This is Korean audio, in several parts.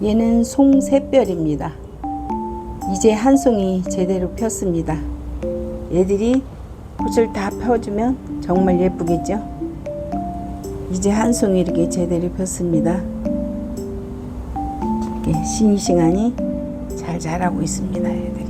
얘는 송새별입니다. 이제 한 송이 제대로 폈습니다. 얘들이 꽃을 다 펴주면 정말 예쁘겠죠? 이제 한 송이 이렇게 제대로 폈습니다. 이렇게 싱싱하니 잘 자라고 있습니다, 얘들이.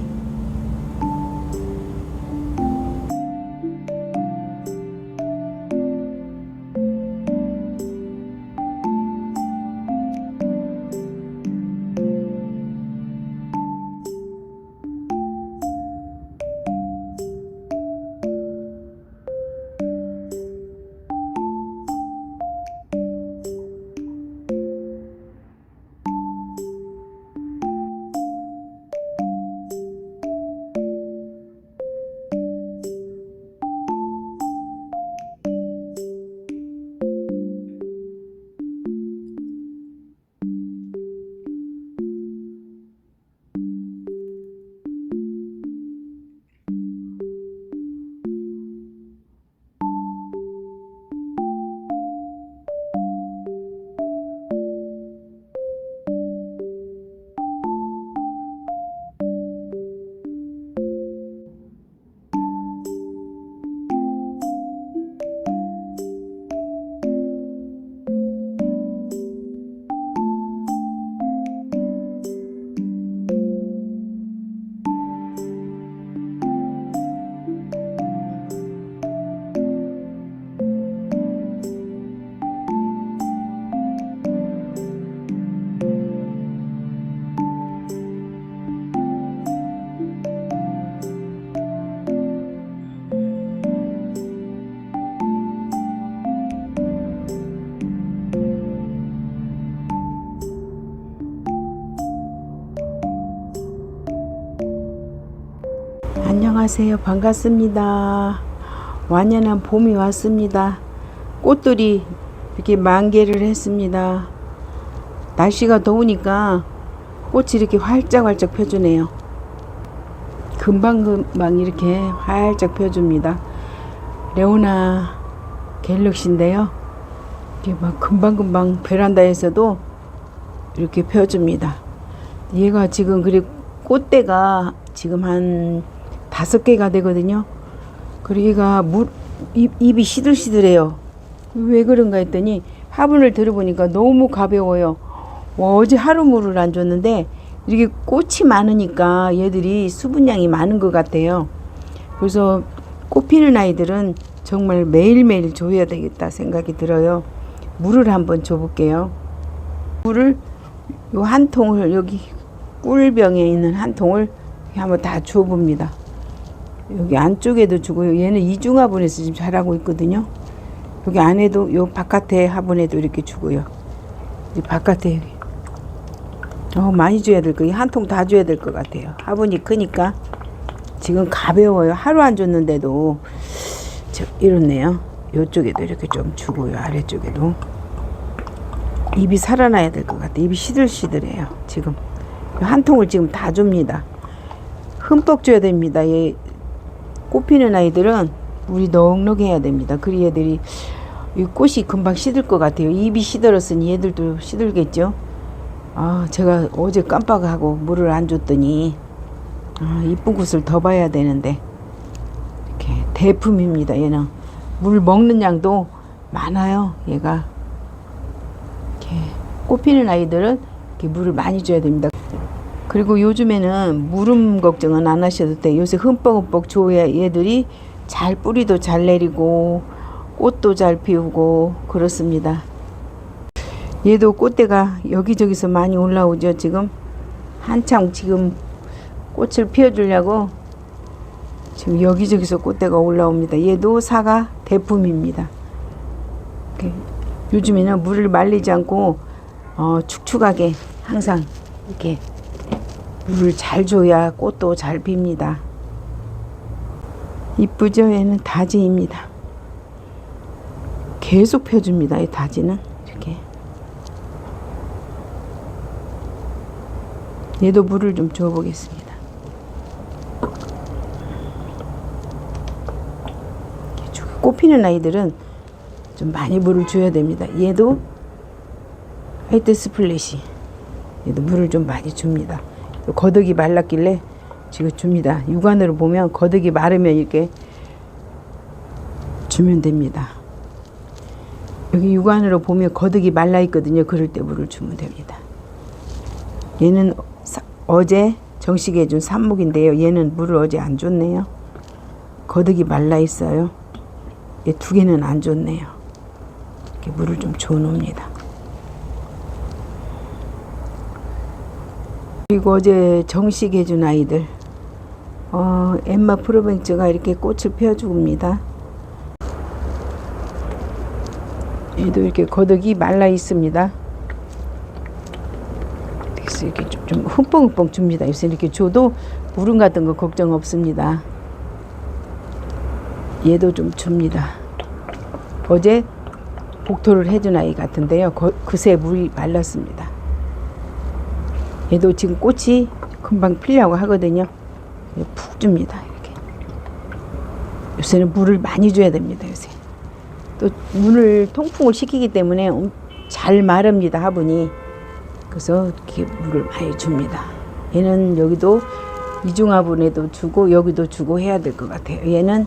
안녕하세요. 반갑습니다. 완연한 봄이 왔습니다. 꽃들이 이렇게 만개를 했습니다. 날씨가 더우니까 꽃이 이렇게 활짝활짝 펴주네요. 금방금방 이렇게 활짝 펴줍니다. 레오나 갤럭시인데요. 이렇게 막 금방금방 베란다에서도 이렇게 펴줍니다. 얘가 지금 그리고 꽃대가 지금 한 5개가 되거든요. 그리고 얘가 입이 시들시들해요. 왜 그런가 했더니 화분을 들어보니까 너무 가벼워요. 어제 하루 물을 안 줬는데 이렇게 꽃이 많으니까 얘들이 수분량이 많은 것 같아요. 그래서 꽃 피는 아이들은 정말 매일매일 줘야 되겠다 생각이 들어요. 물을 한번 줘볼게요. 물을 요 한 통을 여기 꿀병에 있는 한 통을 한번 다 줘봅니다. 여기 안쪽에도 주고요. 얘는 이중 화분에서 지금 자라고 있거든요. 여기 안에도 요 바깥에 화분에도 이렇게 주고요. 이 바깥에 많이 줘야 될 거예요. 한 통 다 줘야 될 것 같아요. 화분이 크니까 지금 가벼워요. 하루 안 줬는데도 이렇네요. 이쪽에도 이렇게 좀 주고요. 아래쪽에도 입이 살아나야 될 것 같아요. 입이 시들시들해요. 지금 한 통을 지금 다 줍니다. 흠뻑 줘야 됩니다. 얘 꽃 피는 아이들은 물이 넉넉해야 됩니다. 그리 애들이 이 꽃이 금방 시들 것 같아요. 입이 시들었으니 얘들도 시들겠죠. 제가 어제 깜빡하고 물을 안 줬더니 이쁜 꽃을 더 봐야 되는데 이렇게 대품입니다. 얘는 물 먹는 양도 많아요. 얘가 이렇게 꽃 피는 아이들은 이렇게 물을 많이 줘야 됩니다. 그리고 요즘에는 무름 걱정은 안 하셔도 돼. 요새 흠뻑흠뻑 줘야 얘들이 잘 뿌리도 잘 내리고 꽃도 잘 피우고 그렇습니다. 얘도 꽃대가 여기저기서 많이 올라오죠. 지금 한참 지금 꽃을 피워주려고 지금 여기저기서 꽃대가 올라옵니다. 얘도 사과 대품입니다. 요즘에는 물을 말리지 않고 축축하게 항상 이렇게 물을 잘 줘야 꽃도 잘 핍니다. 이쁘죠? 얘는 다지입니다. 계속 펴줍니다. 이 다지는 이렇게. 얘도 물을 좀 줘보겠습니다. 꽃 피는 아이들은 좀 많이 물을 줘야 됩니다. 얘도 화이트 스플래시 얘도 물을 좀 많이 줍니다. 거덕이 말랐길래 지금 줍니다. 육안으로 보면 거덕이 마르면 이렇게 주면 됩니다. 여기 육안으로 보면 거덕이 말라 있거든요. 그럴 때 물을 주면 됩니다. 얘는 어제 정식해 준 삽목인데요. 얘는 물을 어제 안 줬네요. 거덕이 말라 있어요. 얘 두 개는 안 줬네요. 이렇게 물을 좀 줘 놓습니다. 그리고 어제 정식해 준 아이들 엠마 프로벤츠가 이렇게 꽃을 펴줍니다. 얘도 이렇게 거덕이 말라 있습니다. 그래서 이렇게 좀 흠뻑흠뻑 줍니다. 그래서 이렇게 줘도 물음 같은 거 걱정 없습니다. 얘도 좀 줍니다. 어제 복토를 해준 아이 같은데요. 그새 물이 말랐습니다. 얘도 지금 꽃이 금방 피려고 하거든요. 푹 줍니다. 이렇게. 요새는 물을 많이 줘야 됩니다. 요새. 또 물을 통풍을 시키기 때문에 잘 마릅니다. 화분이. 그래서 이렇게 물을 많이 줍니다. 얘는 여기도 이중화분에도 주고 여기도 주고 해야 될 것 같아요. 얘는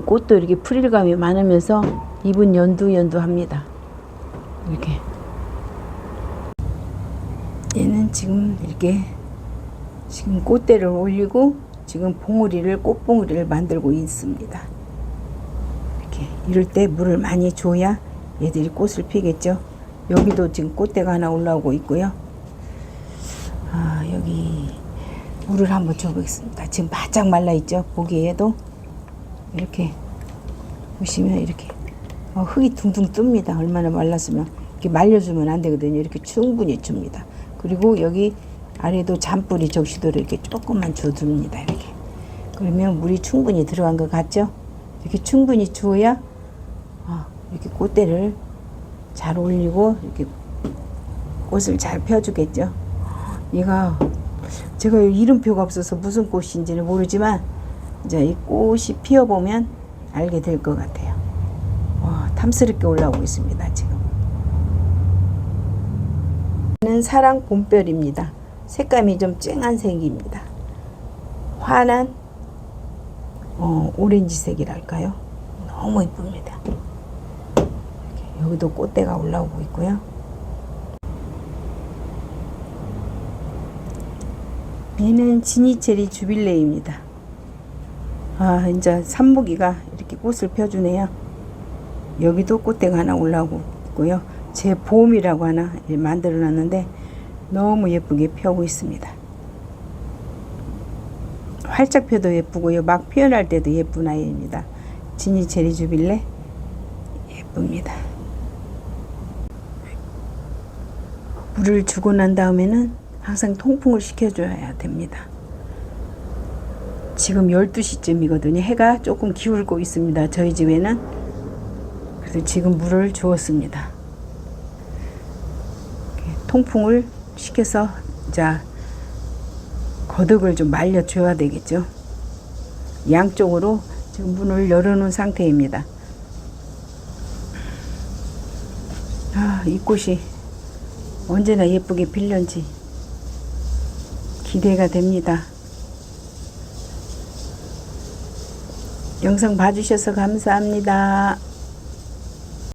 꽃도 이렇게 프릴감이 많으면서 잎은 연두연두합니다. 이렇게. 얘는 지금 이렇게 지금 꽃대를 올리고 지금 꽃봉오리를 만들고 있습니다. 이렇게 이럴 때 물을 많이 줘야 얘들이 꽃을 피겠죠. 여기도 지금 꽃대가 하나 올라오고 있고요. 여기 물을 한번 줘보겠습니다. 지금 바짝 말라 있죠. 보기에도 이렇게 보시면 이렇게 흙이 둥둥 뜹니다. 얼마나 말랐으면. 이렇게 말려주면 안 되거든요. 이렇게 충분히 줍니다. 그리고 여기 아래도 잔뿌리 적시도를 이렇게 조금만 줘줍니다. 이렇게. 그러면 물이 충분히 들어간 것 같죠? 이렇게 충분히 주어야 이렇게 꽃대를 잘 올리고 이렇게 꽃을 잘 펴주겠죠. 얘가 제가 이름표가 없어서 무슨 꽃인지는 모르지만 이제 이 꽃이 피어보면 알게 될 것 같아요. 탐스럽게 올라오고 있습니다. 지금. 얘는 사랑 봄별입니다. 색감이 좀 쨍한 색입니다. 환한 오렌지색이랄까요? 너무 이쁩니다. 여기도 꽃대가 올라오고 있고요. 얘는 지니체리 주빌레입니다. 이제 산모기가 이렇게 꽃을 펴주네요. 여기도 꽃대가 하나 올라오고 있고요. 제 봄이라고 하나 만들어 놨는데 너무 예쁘게 펴고 있습니다. 활짝 펴도 예쁘고요. 막 피어날 때도 예쁜 아이입니다. 지니체리 주빌레 예쁩니다. 물을 주고 난 다음에는 항상 통풍을 시켜줘야 됩니다. 지금 12시쯤이거든요. 해가 조금 기울고 있습니다. 저희 집에는. 그래서 지금 물을 주었습니다. 통풍을 시켜서 자 거덕을 좀 말려줘야 되겠죠. 양쪽으로 지금 문을 열어놓은 상태입니다. 이 꽃이 언제나 예쁘게 필는지 기대가 됩니다. 영상 봐주셔서 감사합니다.